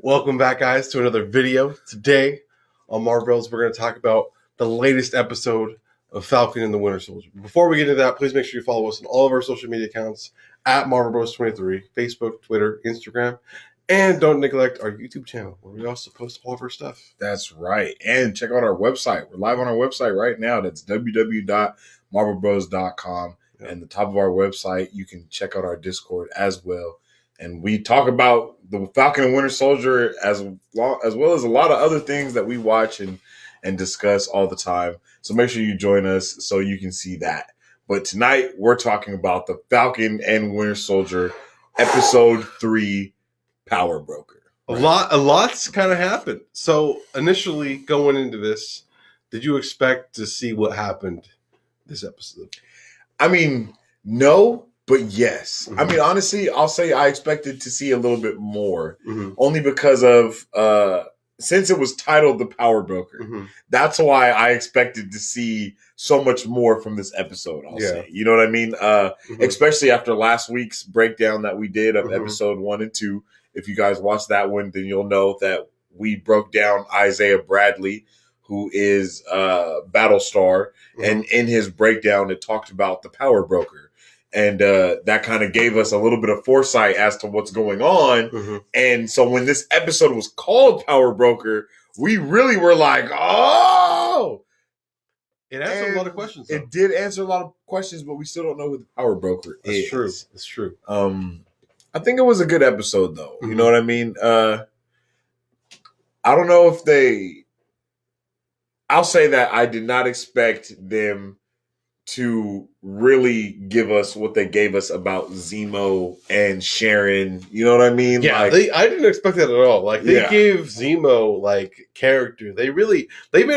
Welcome back, guys, to another video. Today on Marvel Bros, we're going to talk about the latest episode of Falcon and the Winter Soldier. Before we get into that, please make sure you follow us on all of our social media accounts at Marvel Bros 23, Facebook, Twitter, Instagram, and don't neglect our YouTube channel where we also post all of our stuff. That's right. And check out our website. We're live on our website right now. That's www.marvelbros.com. Yep. And the top of our website, you can check out our Discord as well. And we talk about the Falcon and Winter Soldier as well as a lot of other things that we watch and discuss all the time. So make sure you join us so you can see that. But tonight we're talking about the Falcon and Winter Soldier episode 3, Power Broker. Right? A lot's kind of happened. So initially going into this, did you expect to see what happened this episode? I mean, no. But yes, Mm-hmm. I mean, honestly, I'll say I expected to see a little bit more, only because of, since it was titled The Power Broker, that's why I expected to see so much more from this episode, I'll say. You know what I mean? Especially after last week's breakdown that we did of episode 1 and 2. If you guys watched that one, then you'll know that we broke down Isaiah Bradley, who is Battlestar, and in his breakdown, it talked about the Power Broker. And that kind of gave us a little bit of foresight as to what's going on. And so when this episode was called Power Broker, we really were like, oh! It answered a lot of questions. It did answer a lot of questions, but we still don't know who the Power Broker is. That's true. That's true. I think it was a good episode, though. You know what I mean? I don't know if I'll say that I did not expect them to really give us what they gave us about Zemo and Sharon. You know what I mean? Yeah, like, I didn't expect that at all. Like they gave Zemo like character. They made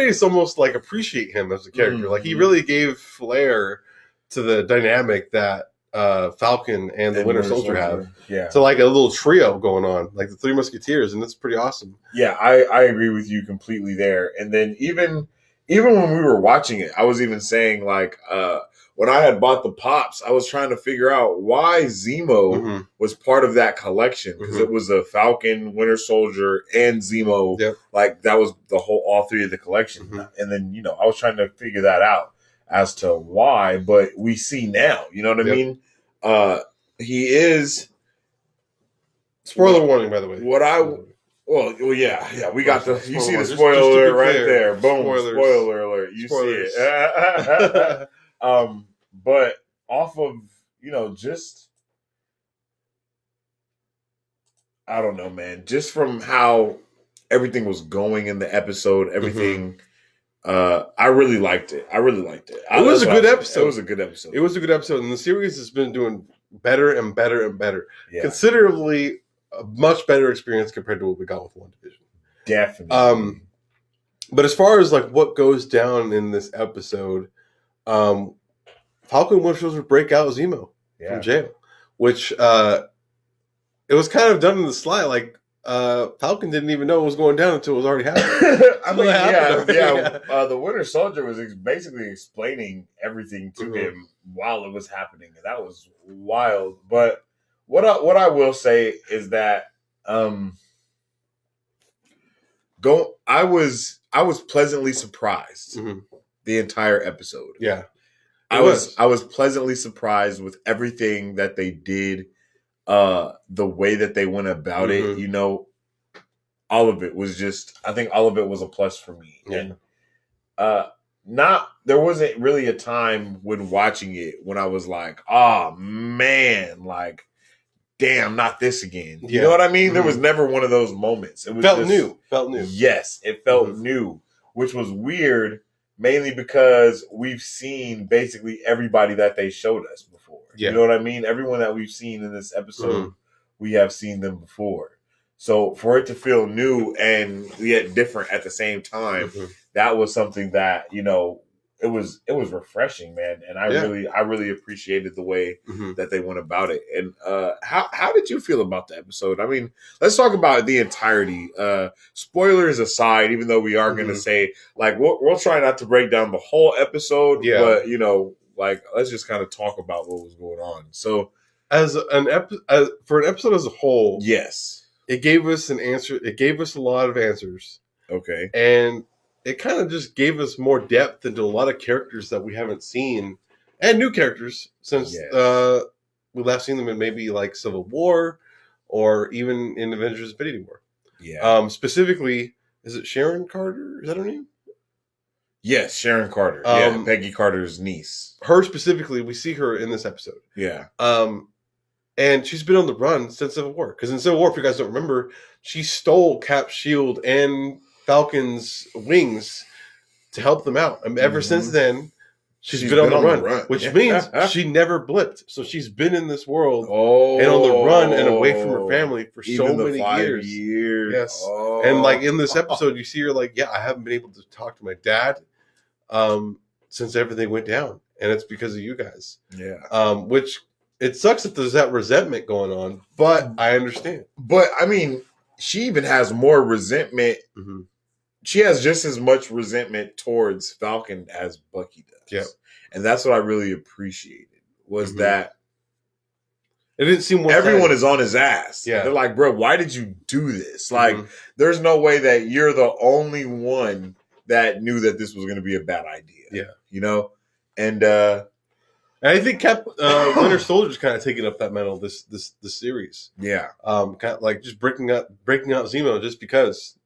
us almost like appreciate him as a character. Like he really gave flair to the dynamic that Falcon and the Winter Soldier have. Yeah. So like a little trio going on, like the Three Musketeers, and that's pretty awesome. Yeah, I agree with you completely there. And then even when we were watching it, I was even saying, like, when I had bought the Pops, I was trying to figure out why Zemo was part of that collection. Because it was a Falcon, Winter Soldier, and Zemo. Yep. Like, that was all three of the collection. And then, I was trying to figure that out as to why. But we see now, you know what I mean? He is... Spoiler warning, by the way. Well, yeah, we got you see the spoiler alert right there. Boom, spoiler alert. You see it. But off of, just, I don't know, man, just from how everything was going in the episode, everything, I really liked it. It was a good episode. It was a good episode, and the series has been doing better and better and better. Yeah. Considerably a much better experience compared to what we got with WandaVision. Definitely. But as far as like what goes down in this episode, Falcon Winter Soldier break out Zemo from jail, which it was kind of done in the slide. Like Falcon didn't even know what was going down until it was already happening. The Winter Soldier was basically explaining everything to him while it was happening, and that was wild. But What I will say is that I was pleasantly surprised the entire episode. Yeah. I was pleasantly surprised with everything that they did, the way that they went about it, all of it was just, I think all of it was a plus for me. Yeah. And there wasn't really a time when watching it when I was like, oh man, like, damn, not this again. You know what I mean? There was never one of those moments. It was Felt new. Yes, it felt new, which was weird, mainly because we've seen basically everybody that they showed us before. Yeah. You know what I mean? Everyone that we've seen in this episode, we have seen them before. So for it to feel new and yet different at the same time, that was something that, it was refreshing, man, and I really appreciated the way that they went about it. And how did you feel about the episode? I mean, let's talk about the entirety. Spoilers aside, even though we are going to say, like, we'll try not to break down the whole episode, but like, let's just kind of talk about what was going on. So, for an episode as a whole, yes, it gave us an answer. It gave us a lot of answers. Okay. And it kind of just gave us more depth into a lot of characters that we haven't seen, and new characters since we last seen them in maybe like Civil War or even in Avengers Infinity War. Yeah. Specifically, is it Sharon Carter? Is that her name? Yes, Sharon Carter. Yeah, Peggy Carter's niece. Her specifically, we see her in this episode. Yeah. And she's been on the run since Civil War. Because in Civil War, if you guys don't remember, she stole Cap's shield and Falcon's wings to help them out. And ever since then, she's been on the run. Which means she never blipped. So she's been in this world and on the run and away from her family for so many years. Yes. Oh. And like in this episode, you see her like, I haven't been able to talk to my dad since everything went down. And it's because of you guys. Yeah. Which it sucks that there's that resentment going on, but I understand. But I mean, she even has more resentment. Mm-hmm. She has just as much resentment towards Falcon as Bucky does. Yeah. And that's what I really appreciated was that it didn't seem everyone is on his ass. Yeah. They're like, bro, why did you do this? Like, there's no way that you're the only one that knew that this was going to be a bad idea. Yeah. You know? And I think Winter Soldier's kind of taking up that mantle this series. Yeah. Kind of like just breaking out Zemo just because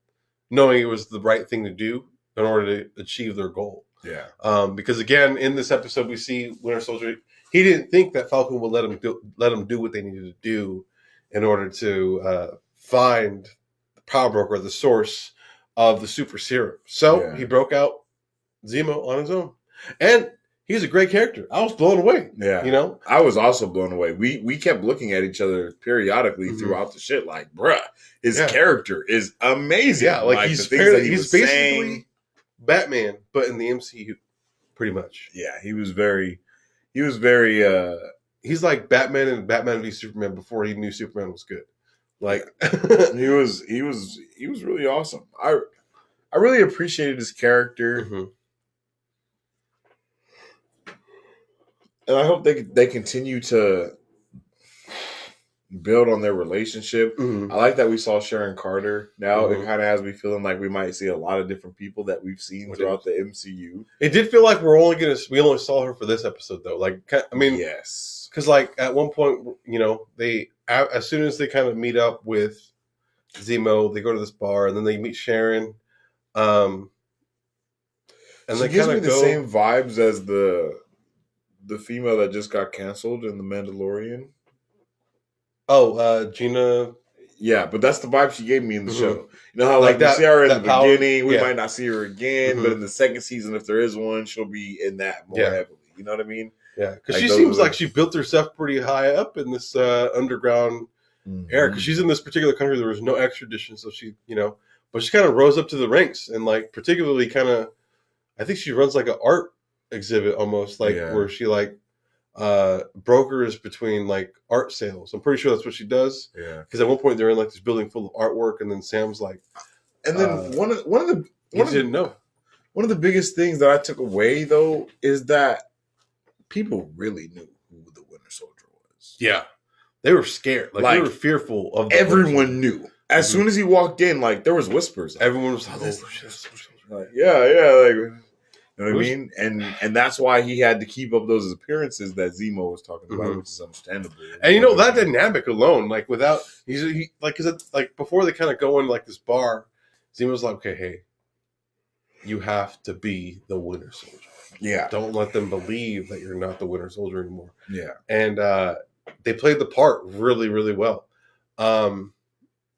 knowing it was the right thing to do in order to achieve their goal. Yeah. Because again, in this episode, we see Winter Soldier. He didn't think that Falcon would let him do what they needed to do in order to find the power broker, the source of the super serum. So he broke out Zemo on his own, and he's a great character. I was blown away. Yeah. You know? I was also blown away. We kept looking at each other periodically throughout the shit like, bruh, his character is amazing. Yeah, like he's basically saying, Batman, but in the MCU, pretty much. Yeah, he was very he's like Batman and Batman v Superman before he knew Superman was good. Like he was really awesome. I really appreciated his character. Mm-hmm. And I hope they continue to build on their relationship. Mm-hmm. I like that we saw Sharon Carter. Now it kind of has me feeling like we might see a lot of different people that we've seen throughout the MCU. It did feel like we only saw her for this episode though. Like, I mean, yes, because like at one point, you know, as soon as they kind of meet up with Zemo, they go to this bar and then they meet Sharon. And she they gives kind me of the same vibes as the female that just got canceled in The Mandalorian. Oh, Gina. Yeah, but that's the vibe she gave me in the show. You know how like we see her in the beginning, we might not see her again, but in the second season, if there is one, she'll be in that more heavily. You know what I mean? Yeah, because she seems like she built herself pretty high up in this underground era. Because she's in this particular country, there was no extradition, so she, you know, but she kind of rose up to the ranks and like particularly kind of, I think she runs like an art exhibit almost, like where she like brokers between like art sales. I'm pretty sure that's what she does. Yeah. Because at one point they're in like this building full of artwork, and then Sam's like, and then one of didn't know. One of the biggest things that I took away though is that people really knew who the Winter Soldier was. Yeah, they were scared. Like they were fearful of. Everyone knew as soon as he walked in. Like there was whispers. Everyone was like, like, like. You know what I mean? And that's why he had to keep up those appearances that Zemo was talking about, which is understandable. And you know that dynamic alone, like without like before they kind of go in like this bar, Zemo's like, okay, hey, you have to be the Winter Soldier. Yeah, don't let them believe that you're not the Winter Soldier anymore. Yeah, and they played the part really, really well. And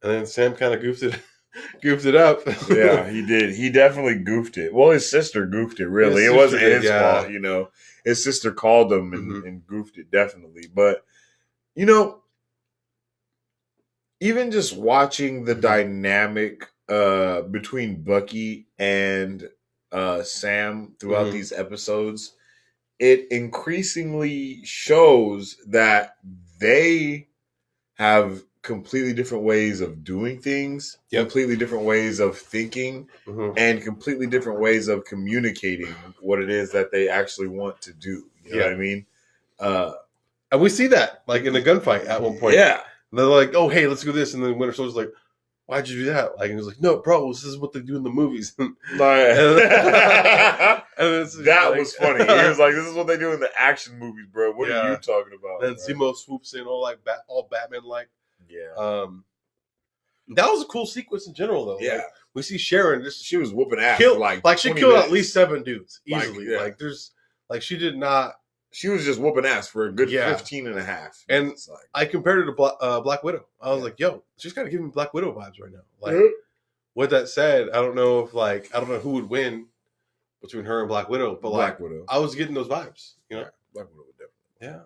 then Sam kind of goofed it up. Yeah, he did. He definitely goofed it. Well, his sister goofed it, really. It wasn't his fault, you know. His sister called him and goofed it, definitely. But, you know, even just watching the dynamic between Bucky and Sam throughout these episodes, it increasingly shows that they have completely different ways of doing things, completely different ways of thinking, and completely different ways of communicating what it is that they actually want to do. You know what I mean? And we see that like in a gunfight at one point. Yeah. And they're like, "Oh, hey, let's do this." And then Winter Soldier's like, "Why'd you do that?" Like, and he's like, "No, bro, this is what they do in the movies." And that like, was funny. He was like, "This is what they do in the action movies, bro. What are you talking about?" Then Zemo swoops in, all Batman like. Yeah. That was a cool sequence in general, though. Yeah. Like, we see Sharon. She was whooping ass. She killed at least 7 dudes easily. She did not. She was just whooping ass for a good 15 and a half. And I compared her to Black Widow. I was like, yo, she's kind of giving me Black Widow vibes right now. Like, with that said, I don't know who would win between her and Black Widow. But Black Widow, I was getting those vibes. You know, Black Widow would definitely. Yeah,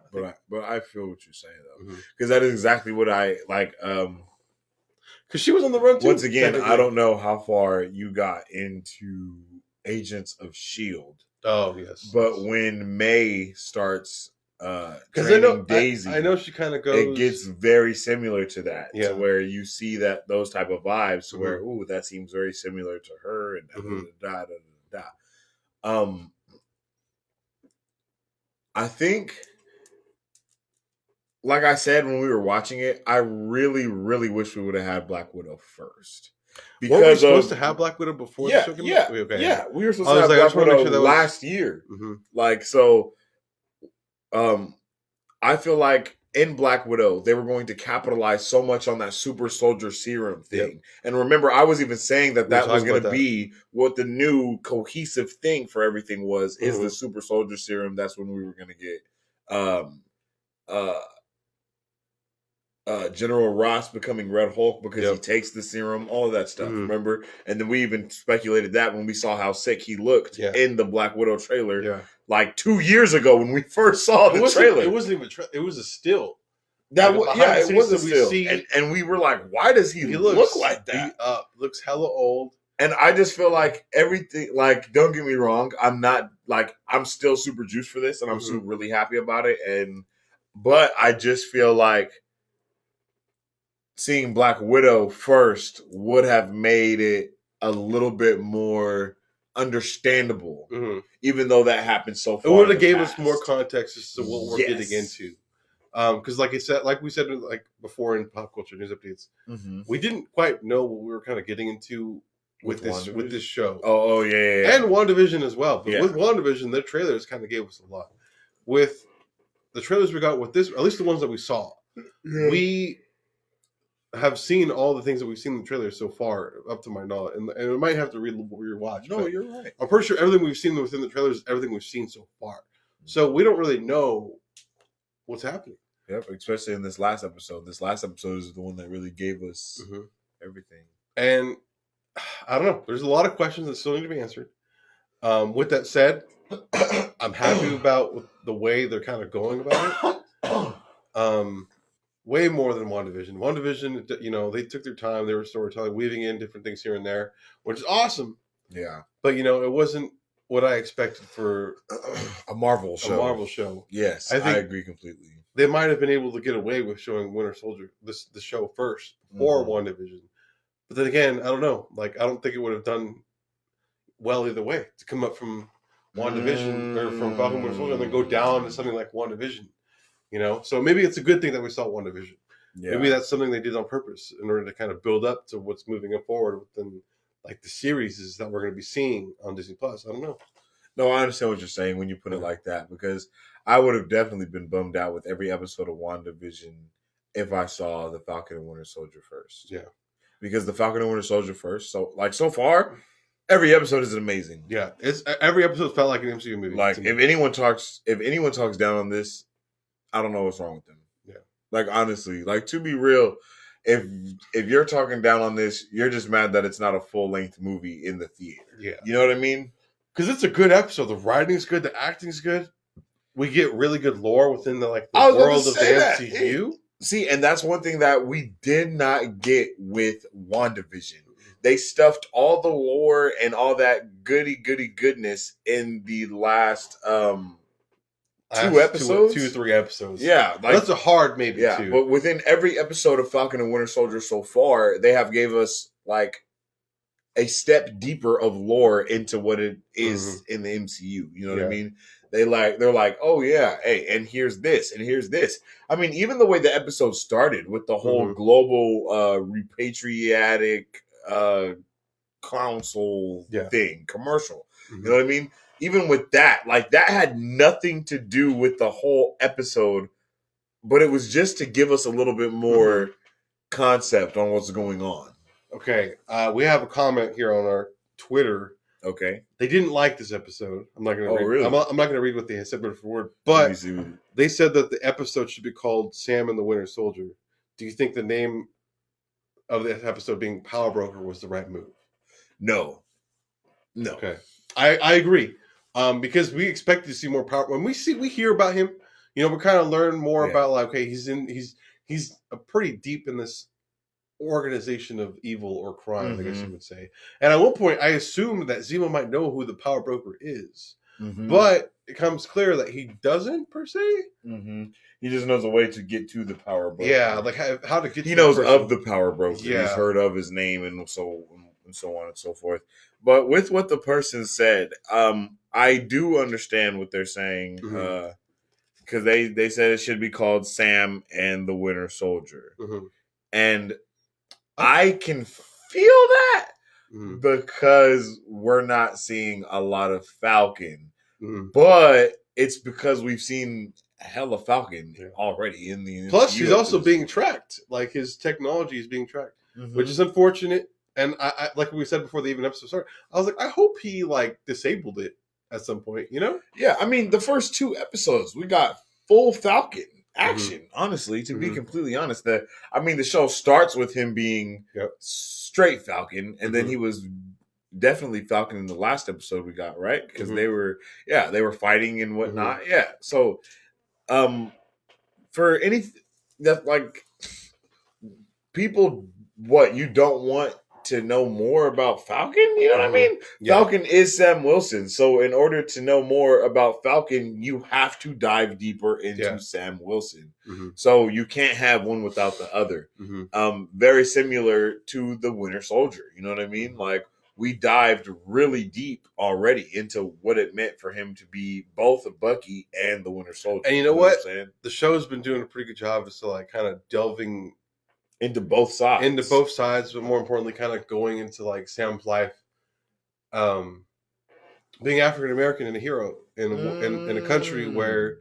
but I feel what you're saying though, because that is exactly what I like. Because she was on the run too. Once again, I don't know how far you got into Agents of S.H.I.E.L.D. Oh, yes. But when May starts training Daisy, I know she kind of goes. It gets very similar to that, to where you see those type of vibes, to where that seems very similar to her, and I think, like I said when we were watching it, I really, really wish we would have had Black Widow first. Because were we supposed to have Black Widow before the show came out? Yeah, we were supposed to have Black Widow last year. I feel like in Black Widow, they were going to capitalize so much on that super soldier serum thing. Yep. And remember, I was even saying that was going to be what the new cohesive thing for everything was, is the super soldier serum. That's when we were going to get General Ross becoming Red Hulk because he takes the serum, all of that stuff, remember? And then we even speculated that when we saw how sick he looked in the Black Widow trailer, like 2 years ago when we first saw the trailer. It wasn't even it was a still. It was a still. And we were like, why does he look like that? Looks hella old. And I just feel like everything, like, don't get me wrong, I'm still super juiced for this, and I'm super really happy about it. But I just feel like seeing Black Widow first would have made it a little bit more understandable, even though that happened so far. It would have gave us more context as to what we're getting into. Because, like we said, like before in Pop Culture News Updates, we didn't quite know what we were kind of getting into with this show. Oh yeah. And WandaVision as well. But with WandaVision, their trailers kind of gave us a lot. With the trailers we got with this, at least the ones that we saw, we have seen all the things that we've seen in the trailer so far, up to my knowledge, and we might have to rewatch. No, you're right. I'm pretty sure everything we've seen within the trailers is everything we've seen so far. So we don't really know what's happening. Yep, especially in this last episode. This last episode is the one that really gave us everything. And I don't know. There's a lot of questions that still need to be answered. With that said, I'm happy about the way they're kind of going about it. Way more than WandaVision. WandaVision, they took their time. They were storytelling, weaving in different things here and there, which is awesome. Yeah. But, it wasn't what I expected for a Marvel show. Yes, I agree completely. They might have been able to get away with showing Winter Soldier, the show first, before WandaVision. But then again, I don't know. Like, I don't think it would have done well either way to come up from WandaVision or from Falcon Winter Soldier and then go down to something like WandaVision. So maybe it's a good thing that we saw WandaVision. Yeah. Maybe that's something they did on purpose in order to kind of build up to what's moving up forward within, like, the series that we're going to be seeing on Disney Plus. I don't know. No, I understand what you're saying when you put it like that, because I would have definitely been bummed out with every episode of WandaVision if I saw the Falcon and Winter Soldier first. Yeah. Because the Falcon and Winter Soldier first, so far, every episode is amazing. Yeah. Every episode felt like an MCU movie. Like, if anyone talks down on this, I don't know what's wrong with them. Yeah. Like, honestly, like, to be real, if you're talking down on this, you're just mad that it's not a full-length movie in the theater. Yeah. You know what I mean? Because it's a good episode. The writing's good. The acting's good. We get really good lore within the world of the MCU. See, and that's one thing that we did not get with WandaVision. They stuffed all the lore and all that goody goodness in the last 2 episodes? 2 or 3 episodes. Yeah. Like, that's a hard maybe, too. But within every episode of Falcon and Winter Soldier so far, they have gave us, like, a step deeper of lore into what it is in the MCU. You know what I mean? They're like, oh yeah, hey, and here's this, and here's this. I mean, even the way the episode started with the whole global repatriatic council thing, commercial. You know what I mean? Even with that, like that had nothing to do with the whole episode, but it was just to give us a little bit more concept on what's going on. Okay, we have a comment here on our Twitter. Okay, they didn't like this episode. I'm not going to. Really? I'm not going to read what they said word for word, but they said that the episode should be called "Sam and the Winter Soldier." Do you think the name of the episode being Power Broker was the right move? No. Okay, I agree. Because we expect to see more power when we hear about him. You know, we kind of learn more about like, okay, he's pretty deep in this organization of evil or crime, I guess you would say. And at one point, I assumed that Zemo might know who the Power Broker is, but it comes clear that he doesn't per se. He just knows a way to get to the Power Broker. Yeah, like how to get. He knows of the Power Broker. Yeah. He's heard of his name and so on and so forth. But with what the person said, I do understand what they're saying because they said it should be called Sam and the Winter Soldier, and I can feel that because we're not seeing a lot of Falcon, but it's because we've seen hella Falcon already in the. Plus, he's also being tracked. Like his technology is being tracked, which is unfortunate. And I like we said before the even episode started, I was like, I hope he like disabled it at some point, you know? Yeah, I mean, the first 2 episodes, we got full Falcon action. Honestly, to be completely honest, the show starts with him being straight Falcon, and then he was definitely Falcon in the last episode we got, right? Because they were fighting and whatnot. Yeah, so for anything that like people, what you don't want to know more about Falcon, you know what I mean? Falcon is Sam Wilson. So in order to know more about Falcon, you have to dive deeper into Sam Wilson. So you can't have one without the other. Very similar to the Winter Soldier. You know what I mean? Like we dived really deep already into what it meant for him to be both a Bucky and the Winter Soldier. And you know what? The show's been doing a pretty good job of so like kind of delving into both sides, but more importantly, kind of going into like Sam's life, being African American and a hero in a country where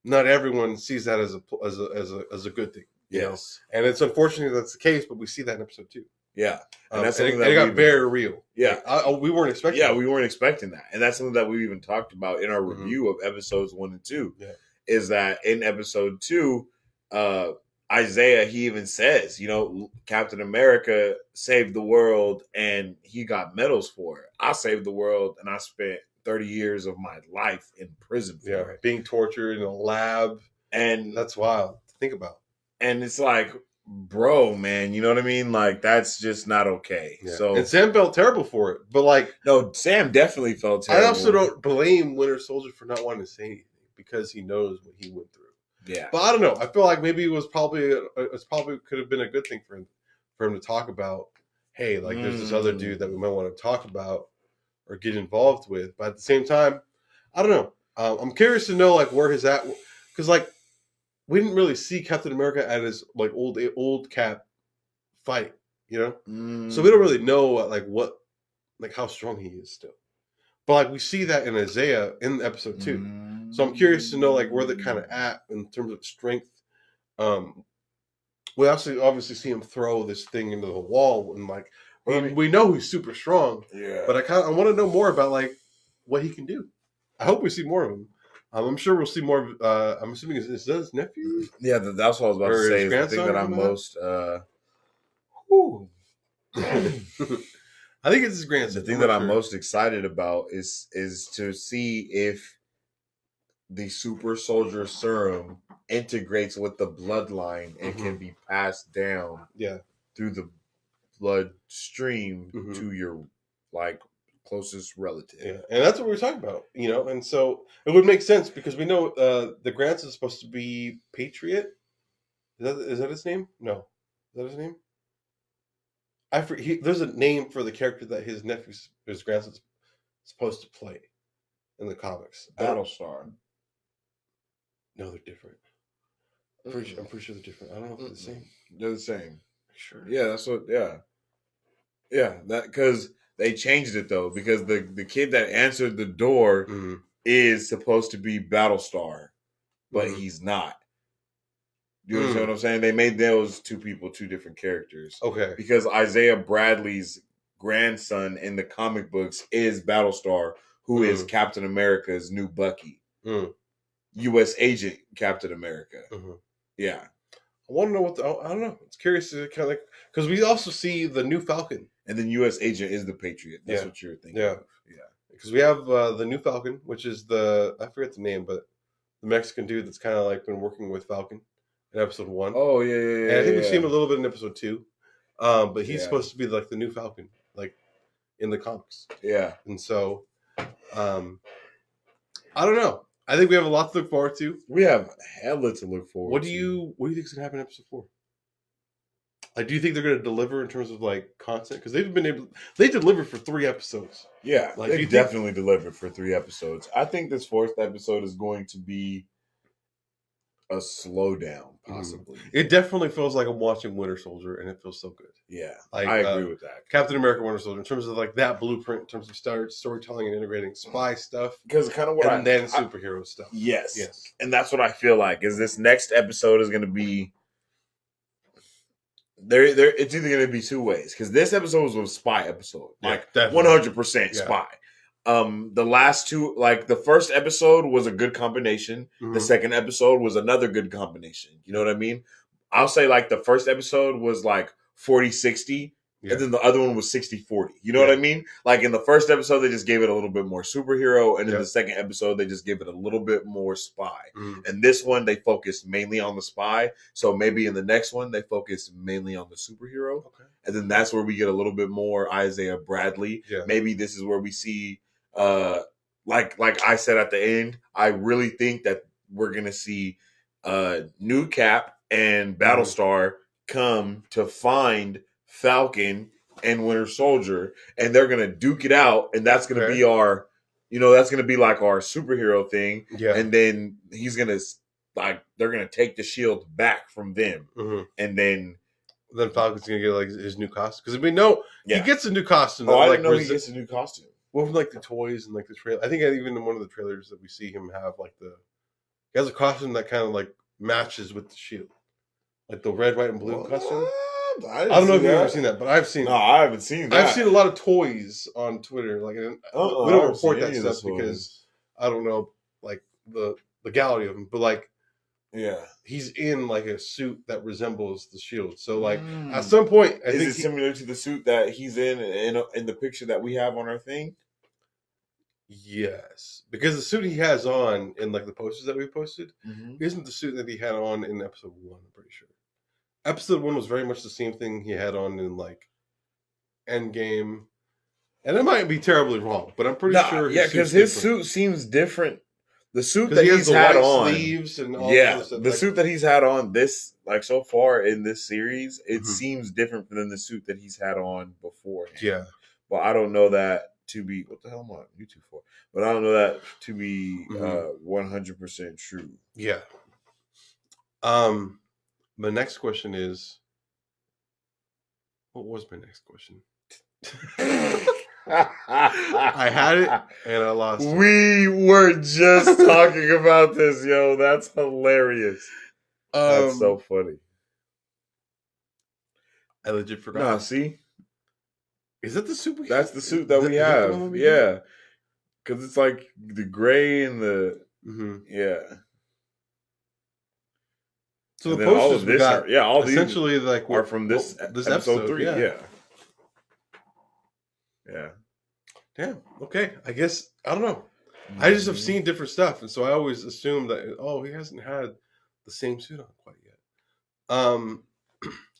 not everyone sees that as a good thing. You know? And it's unfortunate that's the case, but we see that in episode 2. Yeah, and that's something that got very real. Yeah, we weren't expecting. Yeah, we weren't expecting that, and that's something that we even talked about in our review of episodes 1 and 2. Is that in episode 2? Isaiah, he even says, you know, Captain America saved the world and he got medals for it. I saved the world and I spent 30 years of my life in prison for it. Being tortured in a lab. And that's wild to think about. And it's like, bro, man, you know what I mean? Like, that's just not okay. Yeah. So, and Sam felt terrible for it. But like, no, Sam definitely felt terrible. I also don't blame Winter Soldier for not wanting to say anything because he knows what he went through. Yeah, but I don't know. I feel like maybe it probably could have been a good thing for him to talk about. Hey, like there's this other dude that we might want to talk about or get involved with. But at the same time, I don't know. I'm curious to know like where he's at because like we didn't really see Captain America at his like old Cap fight, you know. So we don't really know like what like how strong he is still. But like we see that in Isaiah in episode 2. So I'm curious to know like where they're kind of at in terms of strength. We obviously see him throw this thing into the wall and like we know he's super strong. Yeah. But I want to know more about like what he can do. I hope we see more of him. I'm sure we'll see more of I'm assuming is that his nephew? Yeah, that's what I was about to say. Is the thing that I'm most I think it's his grandson. The thing that I'm most excited about is to see if the super soldier serum integrates with the bloodline and can be passed down through the bloodstream to your like closest relative. Yeah, and that's what we were talking about, you know. And so it would make sense because we know the grandson is supposed to be Patriot. Is that his name? No, is that his name? There's a name for the character that his grandson's supposed to play in the comics. Battlestar. No, they're different. I'm pretty sure they're different. I don't know if they're the same. They're the same. Sure. Yeah, that's what. Yeah, that because they changed it though because the kid that answered the door is supposed to be Battlestar, but he's not. You understand what I'm saying? They made those two people two different characters. Okay. Because Isaiah Bradley's grandson in the comic books is Battlestar, who is Captain America's new Bucky. U.S. agent Captain America. Yeah. I want to know I don't know. It's curious to kind of because we also see the new Falcon. And then U.S. agent is the Patriot. That's what you're thinking of. Yeah. Because we have the new Falcon, which is I forget the name, but the Mexican dude that's kind of like been working with Falcon in episode 1. Oh, yeah. And I think we've seen him a little bit in episode 2. But he's supposed to be like the new Falcon, like in the comics. Yeah. And so, I don't know. I think we have a lot to look forward to. We have hella to look forward to. What do you think is going to happen in episode 4? Like, do you think they're going to deliver in terms of like content? Because they delivered for 3 episodes. Yeah, like, they definitely delivered for 3 episodes. I think this 4th episode is going to be a slowdown, possibly. It definitely feels like I'm watching Winter Soldier, and it feels so good. Yeah, like, I agree with that. Captain America, Winter Soldier, in terms of like that blueprint, in terms of storytelling and integrating spy stuff, because kind of then superhero stuff. Yes, and that's what I feel like. Is this next episode is going to be there? It's either going to be 2 ways because this episode was a spy episode, like 100% spy. The last 2, like the first episode was a good combination. The second episode was another good combination. You know what I mean? I'll say like the first episode was like 40-60 and then the other one was 60-40. You know what I mean? Like in the first episode, they just gave it a little bit more superhero. And in the second episode, they just gave it a little bit more spy. And this one, they focused mainly on the spy. So maybe in the next one, they focus mainly on the superhero. Okay. And then that's where we get a little bit more Isaiah Bradley. Yeah. Maybe this is where we see like I said at the end, I really think that we're gonna see New Cap and Battlestar come to find Falcon and Winter Soldier, and they're gonna duke it out, and that's gonna be our, that's gonna be like our superhero thing. Yeah, and then he's gonna they're gonna take the shield back from them, and then Falcon's gonna get like his new costume because we know he gets a new costume. I didn't know he gets a new costume. Well, from like the toys and like the trailer, I think even in one of the trailers that we see him have like he has a costume that kind of like matches with the shield, like the red, white, and blue costume. I don't know if you've ever seen that, but I've seen. No, I haven't seen that. I've seen a lot of toys on Twitter. Like, we don't report that stuff because I don't know like the legality of them, but like, he's in like a suit that resembles the shield. So like, at some point, I think it similar to the suit that he's in the picture that we have on our thing? Yes, because the suit he has on in like the posters that we posted isn't the suit that he had on in episode 1. I'm pretty sure. Episode 1 was very much the same thing he had on in like Endgame, and it might be terribly wrong, but I'm pretty sure. Yeah, because his suit seems different. The suit that he's had on, sleeves and all the suit that he's had on this, like so far in this series, it seems different than the suit that he's had on before. Yeah, but I don't know that to be what the hell am I on YouTube for? But I don't know that to be 100% true. Yeah. My next question is, what was my next question? I had it and I lost it. We were just talking about this, yo. That's hilarious. That's so funny. I legit forgot. Nah, see? Is that the suit? That's the suit that we have. Yeah. Because it's like the gray and the... Yeah. So the posters we got, all these essentially like are from this episode 3. Yeah. Damn. Okay. I guess I don't know. I just have seen different stuff, and so I always assume that he hasn't had the same suit on quite yet.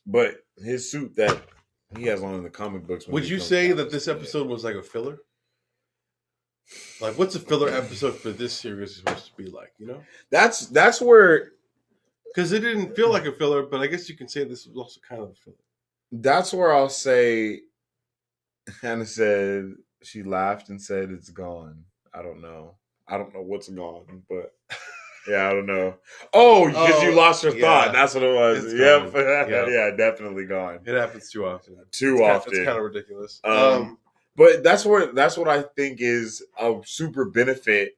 But his suit that he has on in the comic books. Would you say that this episode was like a filler? Like, what's a filler episode for this series supposed to be like? That's where. Because it didn't feel like a filler, but I guess you can say this was also kind of a filler. That's where I'll say Hannah said she laughed and said it's gone. I don't know. I don't know what's gone, but yeah, I don't know. Oh, because you lost your thought. That's what it was. It's Yep. yep. Yeah, definitely gone. It happens too often. Too often. It's kind of ridiculous. But that's what I think is a super benefit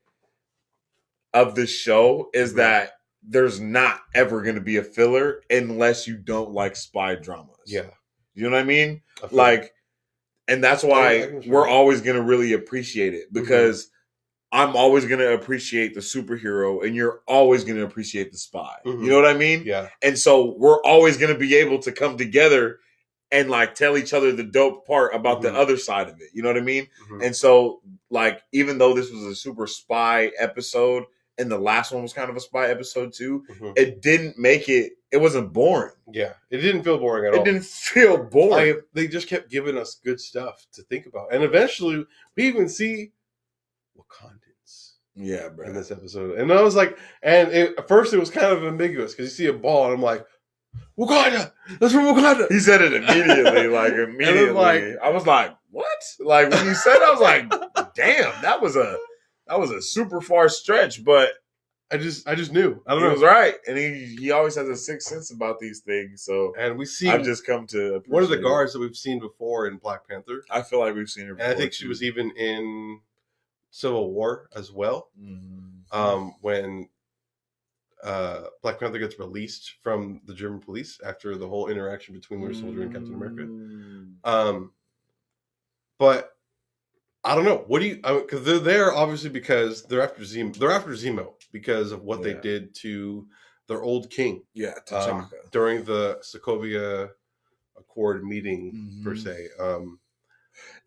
of this show is that there's not ever going to be a filler unless you don't like spy dramas. Yeah. You know what I mean? Like, and that's why we're always going to really appreciate it because I'm always going to appreciate the superhero and you're always going to appreciate the spy. You know what I mean? Yeah. And so we're always going to be able to come together and like tell each other the dope part about the other side of it. You know what I mean? And so like, even though this was a super spy episode and the last one was kind of a spy episode too, it didn't make it, it wasn't boring. Yeah. It didn't feel boring at all. It didn't feel boring. They just kept giving us good stuff to think about. And eventually we even see Wakandans. Yeah, bro. In this episode. And I was like, at first it was kind of ambiguous because you see a ball and I'm like, Wakanda! That's from Wakanda! He said it immediately, immediately. I was like, what? Like when you said it, I was like, damn, that was a super far stretch, but I just knew. I don't know. He was right. And he always has a sixth sense about these things. So and we see I've just come to one of the guards that we've seen before in Black Panther. I feel like we've seen her before. And I think she was even in Civil War as well. When Black Panther gets released from the German police after the whole interaction between Winter Soldier and Captain America. But I don't know. What do you? Because they're there obviously because they're after Zemo. They're after Zemo because of what they did to their old king. Yeah, T'Chaka. During the Sokovia Accord meeting per se.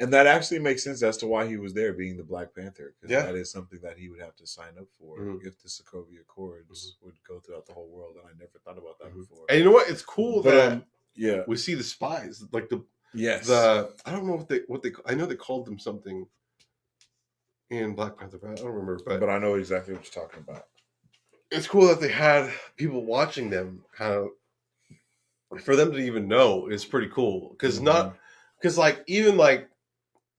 And that actually makes sense as to why he was there, being the Black Panther, because that is something that he would have to sign up for if the Sokovia Accords would go throughout the whole world. And I never thought about that before. And you know what? It's cool that we see the spies, like the yes. I don't know what they I know they called them something in Black Panther, but I don't remember. But I know exactly what you're talking about. It's cool that they had people watching them, kind of for them to even know is pretty cool because like even like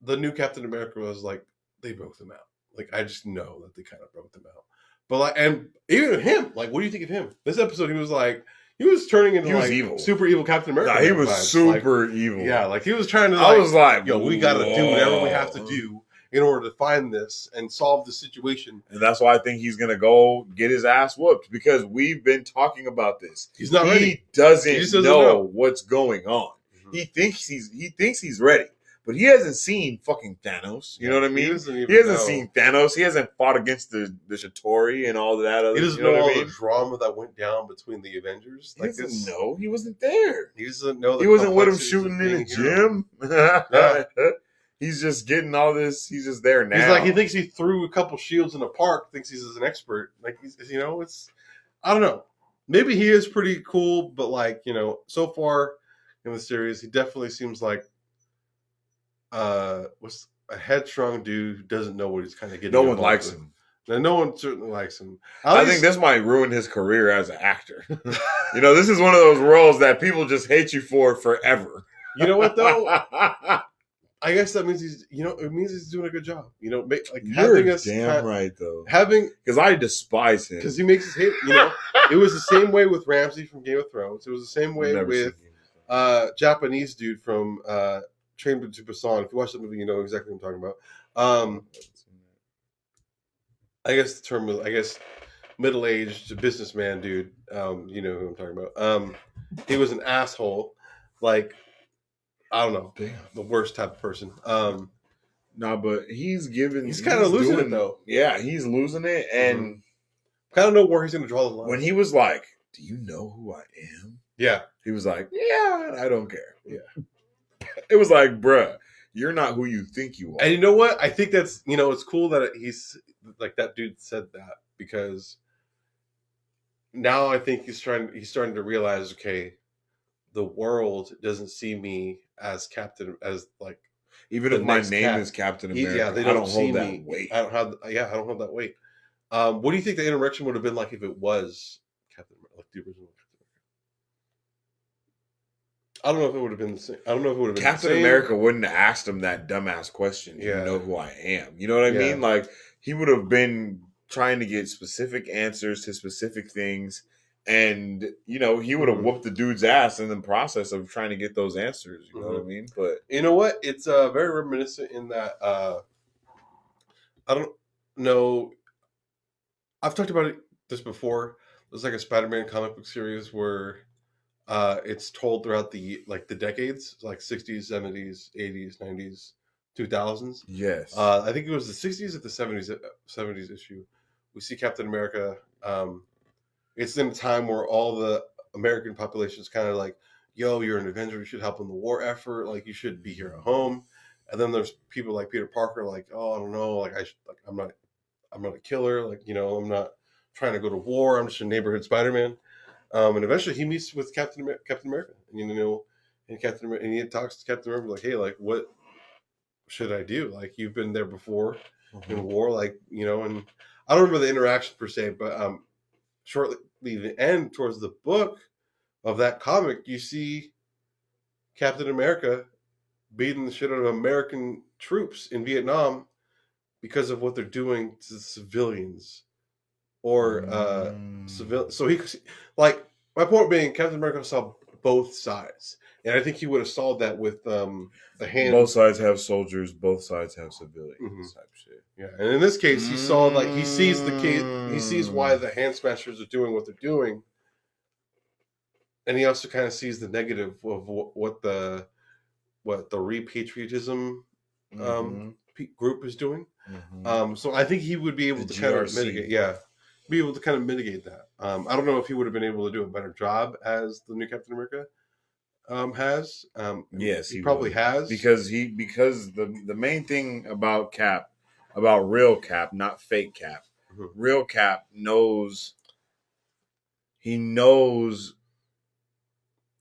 the new Captain America was like they broke them out. Like I just know that they kind of broke them out. But like, and even him, like, what do you think of him? This episode, he was turning into like evil. Super evil Captain America. Nah, he was super evil. Yeah, like he was trying to. I was like, yo, we got to do whatever we have to do in order to find this and solve the situation. And that's why I think he's gonna go get his ass whooped because we've been talking about this. He's not ready. He doesn't know what's going on. He thinks he's ready. But he hasn't seen fucking Thanos. You know what I mean? He hasn't seen Thanos. He hasn't fought against the Chitauri and all that other. He doesn't know all the drama that went down between the Avengers. He doesn't know. He wasn't there. He doesn't know. He wasn't with him shooting in the gym. He's just getting all this. He's just there now. He's like, he thinks he threw a couple shields in a park. Thinks he's an expert. Like it's I don't know. Maybe he is pretty cool, but like so far in the series, he definitely seems like. Was a headstrong dude who doesn't know what he's kind of getting. No one likes him. No one certainly likes him. I think this might ruin his career as an actor. This is one of those roles that people just hate you for forever. You know what though? I guess that means it means he's doing a good job. Like you're damn right though. Because I despise him because he makes us hate. It was the same way with Ramsay from Game of Thrones. It was the same way with Japanese dude from. Train to Busan. If you watch the movie, you know exactly what I'm talking about. I guess the term was, middle-aged businessman dude. You know who I'm talking about. He was an asshole. Like, I don't know. Damn. The worst type of person. But he's kind of losing it, though. Yeah, he's losing it. And kind of know where he's going to draw the line. When he was like, do you know who I am? Yeah. He was like, yeah, I don't care. Yeah. It was like, bruh, you're not who you think you are. And you know what? I think that's, it's cool that he's, like, that dude said that, because now I think he's starting to realize, okay, the world doesn't see me as captain, as, like, even if my name is Captain America, they don't hold that weight. I don't hold that weight. What do you think the interaction would have been like if it was Captain America, like the original Captain I don't know if it would have been the same. I don't know if it would have been Captain the same. America wouldn't have asked him that dumbass question. Yeah. You know who I am. You know what I mean? Like, he would have been trying to get specific answers to specific things. And, you know, he would have whooped the dude's ass in the process of trying to get those answers. You know what I mean? But you know what? It's very reminiscent in that I don't know. I've talked about this before. There's like a Spider-Man comic book series where it's told throughout the decades, like 60s, 70s, 80s, 90s, 2000s. yes. I think it was the 60s or the 70s issue. We see Captain America. It's in a time where all the American population is kind of like, yo, you're an Avenger, you should help in the war effort, like you should be here at home. And then there's people like Peter Parker, like, oh, I don't know, like I'm not a killer, like, you know, I'm not trying to go to war, I'm just a neighborhood Spider-Man. And eventually he meets with Captain America, and you know, and he talks to Captain America like, hey, like, what should I do? Like, you've been there before in war, like, you know, and I don't remember the interaction per se, but shortly the end towards the book of that comic, you see Captain America beating the shit out of American troops in Vietnam because of what they're doing to the civilians or civil. So he, like, my point being, Captain America saw both sides, and I think he would have solved that with the hand. Both sides have soldiers. Both sides have civilians. Type shit. Yeah, and in this case, he saw, like, he sees the case, he sees why the hand smashers are doing what they're doing, and he also kind of sees the negative of what the repatriotism group is doing. So I think he would be able to kind of mitigate. Yeah, be able to kind of mitigate that. I don't know if he would have been able to do a better job as the new Captain America has. Yes, he probably has, because the main thing about Cap, about real Cap, not fake Cap. Real Cap knows. He knows,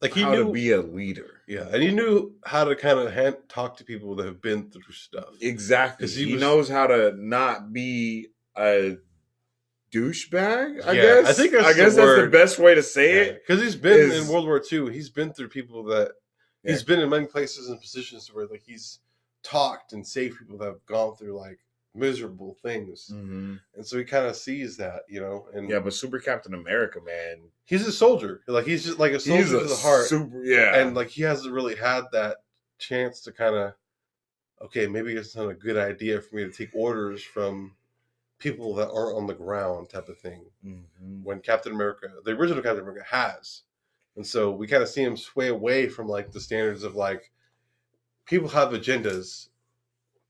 like, he knew to be a leader. Yeah, and he knew how to kind of talk to people that have been through stuff. Exactly. He knows how to not be a douchebag. I guess. I guess that's the best way to say it. Because he's been in World War II. He's been through people that he's been in many places and positions where, like, he's talked and saved people that have gone through, like, miserable things, and so he kind of sees that, you know. And but Super Captain America, man, he's a soldier. Like, he's just like a soldier to the heart. And like, he hasn't really had that chance to kind of, okay, maybe it's not a good idea for me to take orders from people that aren't on the ground, type of thing. When Captain America, the original Captain America, has, and so we kind of see him sway away from, like, the standards of, like, people have agendas.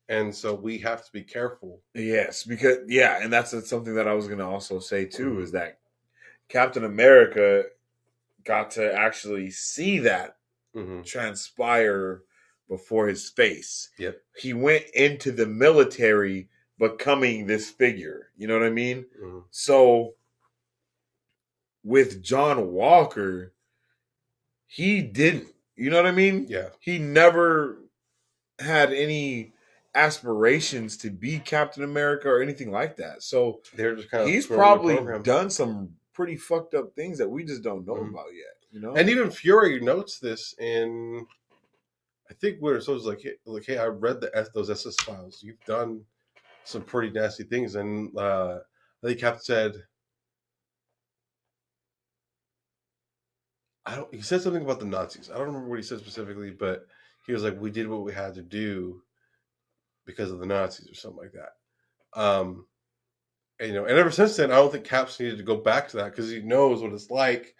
And so we have to be careful. Yes, because and that's something that I was going to also say too, is that Captain America got to actually see that transpire before his face. Yep. He went into the military becoming this figure. You know what I mean? So with John Walker, he didn't. You know what I mean? Yeah. He never had any aspirations to be Captain America or anything like that. So they're just kind of, he's probably done some pretty fucked up things that we just don't know about yet, you know. And even Fury notes this in, I think, Winter Soldier's like, hey, I read those SS files. You've done some pretty nasty things, and I think Captain said, he said something about the Nazis. I don't remember what he said specifically, but he was like, we did what we had to do because of the Nazis or something like that. And, you know, and ever since then, I don't think Cap's needed to go back to that, because he knows what it's like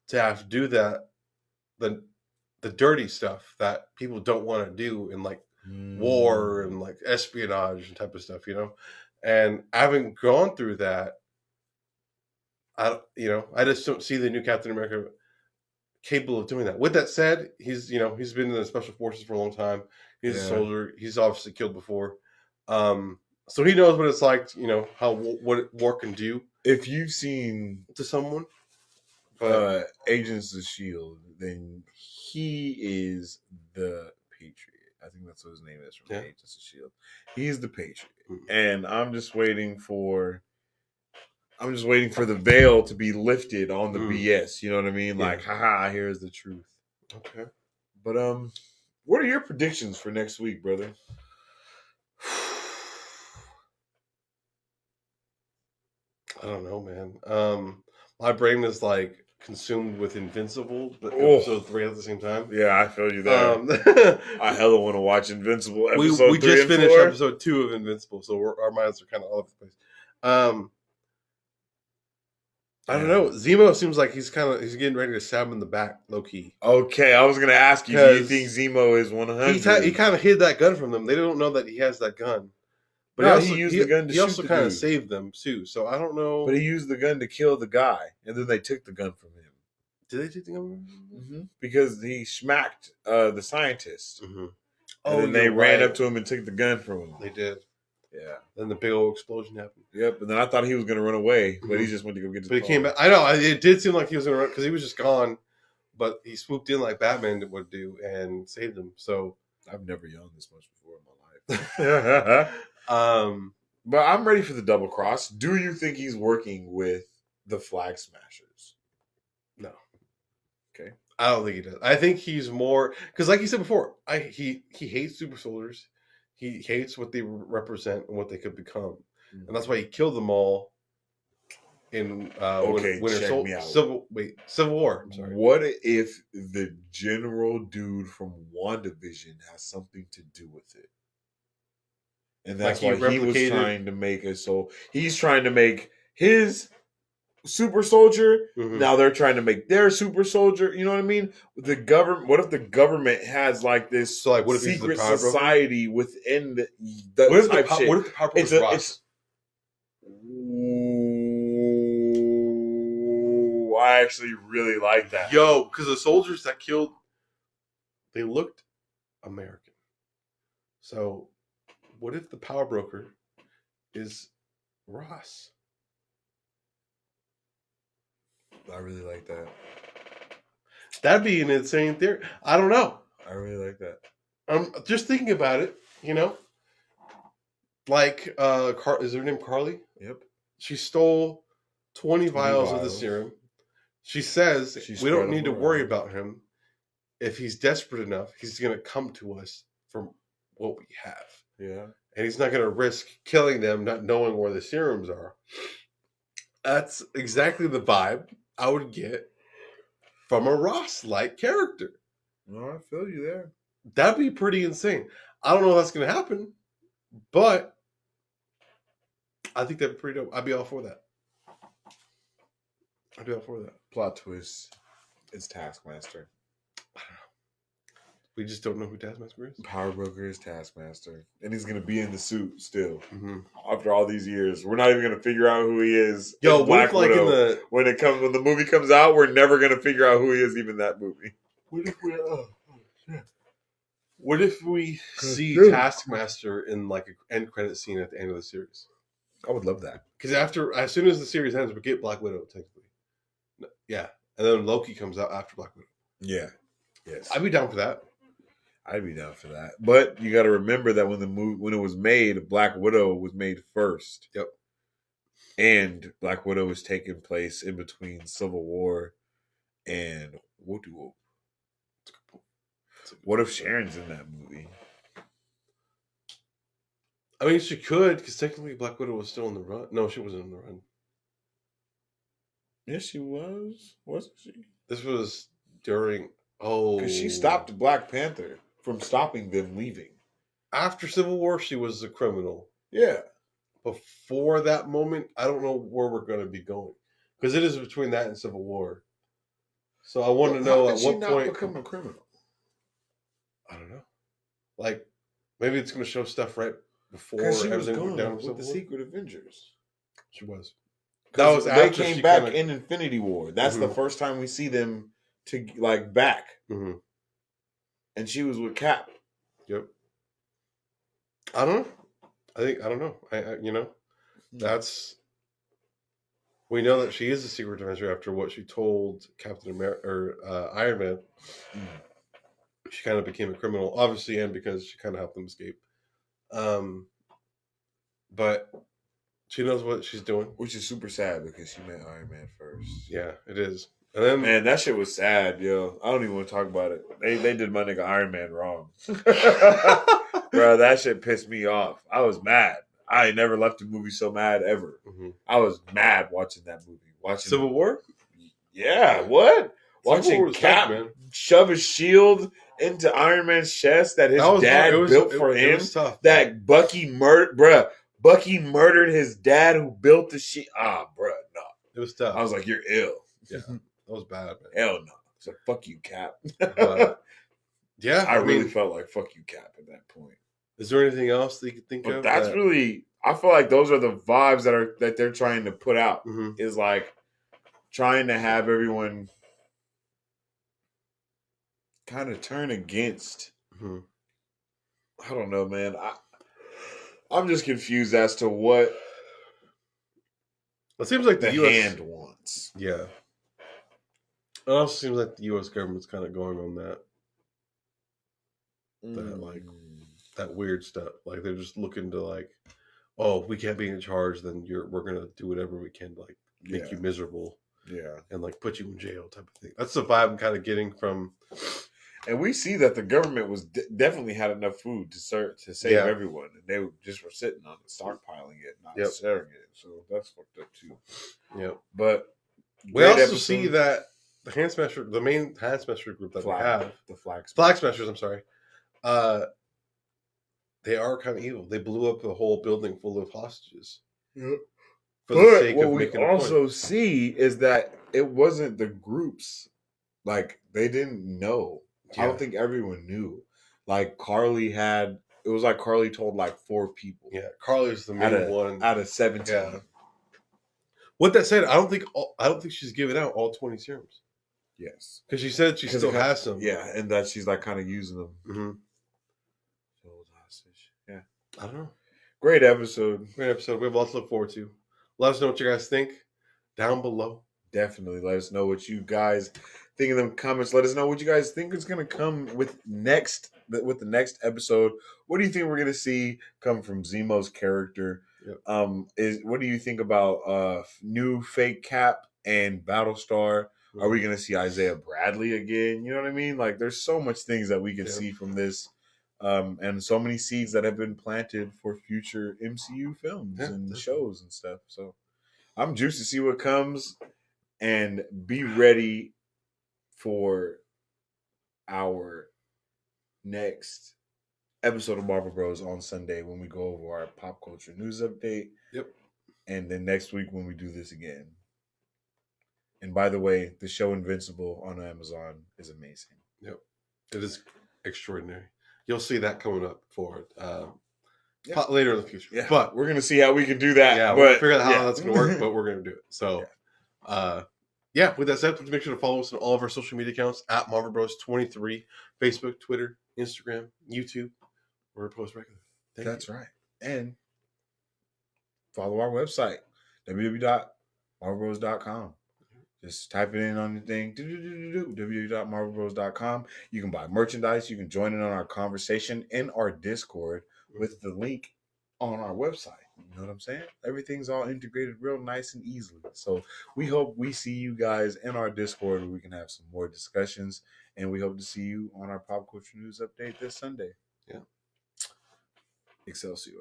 to have to do that, the dirty stuff that people don't want to do in, like, war and, like, espionage and type of stuff, you know. And having gone through that, I just don't see the new Captain America capable of doing that. With that said, he's been in the special forces for a long time. He's a soldier. He's obviously killed before. So he knows what it's like, you know, what war can do. If you've seen to someone Agents of S.H.I.E.L.D., then he is the Patriot. I think that's what his name is from Agents of S.H.I.E.L.D. He's the Patriot. And I'm just waiting for the veil to be lifted on the BS. You know what I mean? Like, haha, here's the truth. Okay. But what are your predictions for next week, brother? I don't know, man. My brain is like consumed with Invincible, but episode 3 at the same time. Yeah, I feel you there. I hella want to watch Invincible episode we 3 just and finished 4. episode 2 of Invincible, so our minds are kind of all over the place. I don't know. Zemo seems like he's getting ready to stab him in the back, low key. Okay, I was gonna ask you, do you think Zemo is 100? He kind of hid that gun from them. They don't know that he has that gun. But no, he used the gun to shoot also the kind of dude. saved them too. So I don't know. But he used the gun to kill the guy, and then they took the gun from him. Did they take the gun from him? Mm-hmm. Because he smacked the scientist. Mm-hmm. And then they ran up to him and took the gun from him. They did. Yeah. Then the big old explosion happened. Yep. And then I thought he was going to run away, but he just went to go get his But he came back. I know. It did seem like he was going to run because he was just gone. But he swooped in like Batman would do and saved him. So I've never yawned this much before in my life. But I'm ready for the double cross. Do you think he's working with the Flag Smashers? No. Okay. I don't think he does. I think he's more because, like you said before, he hates super soldiers. He hates what they represent and what they could become, and that's why he killed them all in Civil War. I'm sorry. What if the general dude from WandaVision has something to do with it? And that's why he was trying to make it so he's trying to make his super soldier. Mm-hmm. Now they're trying to make their super soldier. You know what I mean? The government. What if the government has like this what if secret society within the what if the power broker is Ross? Ooh, I actually really like that. Yo, because the soldiers that killed, they looked American. So, what if the power broker is Ross? I really like that. That'd be an insane theory. I don't know. I really like that. I'm just thinking about it, you know? Like, is her name Carly? Yep. She stole 20 vials of the serum. She says we don't need to worry about him. If he's desperate enough, he's going to come to us for what we have. Yeah. And he's not going to risk killing them not knowing where the serums are. That's exactly the vibe I would get from a Ross-like character. No, I feel you there. That'd be pretty insane. I don't know if that's going to happen, but I think that'd be pretty dope. I'd be all for that. Plot twist. It's Taskmaster. I don't know. We just don't know who Taskmaster is. Power broker is Taskmaster. And he's going to be in the suit still. Mm-hmm. After all these years. We're not even going to figure out who he is. Yo, what if, like, Widow. When the movie comes out, we're never going to figure out who he is even that movie. What if we see Taskmaster in like an end credit scene at the end of the series? I would love that. Because as soon as the series ends, we get Black Widow, technically. Yeah. And then Loki comes out after Black Widow. Yeah. Yes. I'd be down for that. But you got to remember that when it was made, Black Widow was made first. Yep. And Black Widow was taking place in between Civil War and What if Sharon's in that movie? I mean, she could, because technically Black Widow was still in the run. No, she wasn't in the run. Yes, she was. Wasn't she? This was during... Oh. Because she stopped Black Panther from stopping them leaving. After Civil War, she was a criminal. Yeah. Before that moment, I don't know where we're going to be going. Because it is between that and Civil War. So I want to know at what point... become a criminal? I don't know. Like, maybe it's going to show stuff right before everything went down with the Secret Avengers. She was. That was after they came back in Infinity War. That's the first time we see them back. Mm-hmm. And she was with Cap. Yep. I don't know. I don't know. That's. We know that she is a Secret Avenger after what she told Captain America or Iron Man. Mm. She kind of became a criminal, obviously, and because she kind of helped them escape. But she knows what she's doing, which is super sad because she met Iron Man first. Yeah, it is. And then, man, that shit was sad, yo. I don't even want to talk about it. They did my nigga Iron Man wrong. Bro, that shit pissed me off. I was mad. I ain't never left a movie so mad ever. mm-hmm. I was mad watching that movie. Watching Civil War? Yeah, what? Watching Cap shove his shield into Iron Man's chest that his dad built for him. Tough, that Bucky murdered, Bucky murdered his dad who built the shit. Ah, bruh, no. It was tough. I was like, you're ill. Yeah, that was bad, man. Hell no. So fuck you, Cap. Yeah, I really felt like fuck you, Cap, at that point. Is there anything else that you could think of? That's really. I feel like those are the vibes that they're trying to put out. Mm-hmm. Is like trying to have everyone kind of turn against. Mm-hmm. I don't know, man. I'm just confused as to what it seems like the hand wants. Yeah. It also seems like the U.S. government's kind of going on that. That weird stuff. Like they're just looking to like, oh, we can't be in charge, then we're gonna do whatever we can to like make you miserable. Yeah. And like put you in jail type of thing. That's the vibe I'm kind of getting from. And we see that the government was definitely had enough food to save everyone, and they just were sitting on it, stockpiling it, not sharing it. So that's fucked up too. Yeah, but we also see that the main Hand Smasher group that we have, the Flag Smashers. I'm sorry, they are kind of evil. They blew up the whole building full of hostages. Yep. For the sake of making a point. What we also see is that it wasn't the groups. Like they didn't know. I don't think everyone knew. Like Carly it was like Carly told like 4 people. Yeah, Carly's the main one out of 17. Yeah. With that said, I don't think she's given out all 20 serums. Yes, because she said she still has some. Yeah, and that she's like kind of using them. Mm-hmm. Yeah, I don't know. Great episode. We have lots to look forward to. Let us know what you guys think down below. Definitely let us know what you guys think in them comments. Let us know what you guys think is going to come with the next episode. What do you think we're going to see come from Zemo's character? Yep. What do you think about new fake Cap and Battlestar? Mm-hmm. Are we going to see Isaiah Bradley again? You know what I mean? Like, there's so much things that we can see from this, and so many seeds that have been planted for future MCU films and shows and stuff. So I'm juiced to see what comes. And be ready for our next episode of Marvel Bros on Sunday when we go over our pop culture news update. Yep. And then next week when we do this again. And by the way, the show Invincible on Amazon is amazing. Yep. It is extraordinary. You'll see that coming up for later in the future. Yeah. But we're going to see how we can do that. Yeah, we'll figure out how that's going to work, but we're going to do it. So, with that said, please make sure to follow us on all of our social media accounts at Marvel Bros 23, Facebook, Twitter, Instagram, YouTube, where we post regularly. That's right. And follow our website, www.marvelbros.com. Just type it in on your thing, www.marvelbros.com. You can buy merchandise. You can join in on our conversation in our Discord with the link on our website. You know what I'm saying? Everything's all integrated real nice and easily. So we hope we see you guys in our Discord where we can have some more discussions. And we hope to see you on our pop culture news update this Sunday. Yeah. Excelsior.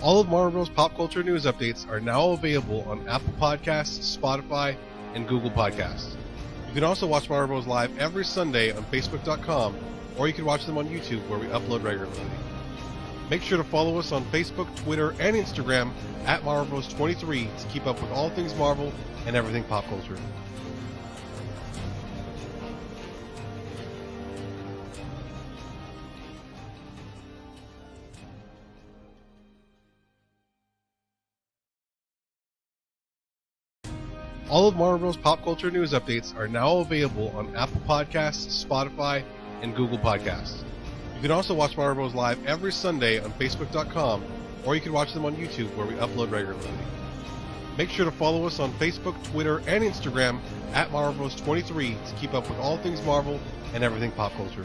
All of Marvel Bros. Pop culture news updates are now available on Apple Podcasts, Spotify, and Google Podcasts. You can also watch Marvel Bros. Live every Sunday on Facebook.com, or you can watch them on YouTube where we upload regularly. Make sure to follow us on Facebook, Twitter, and Instagram at Marvel Bros 23 to keep up with all things Marvel and everything pop culture. All of Marvel Bros. Pop culture news updates are now available on Apple Podcasts, Spotify, and Google Podcasts. You can also watch Marvel Bros. Live every Sunday on Facebook.com, or you can watch them on YouTube where we upload regularly. Make sure to follow us on Facebook, Twitter, and Instagram at Marvel Bros 23 to keep up with all things Marvel and everything pop culture.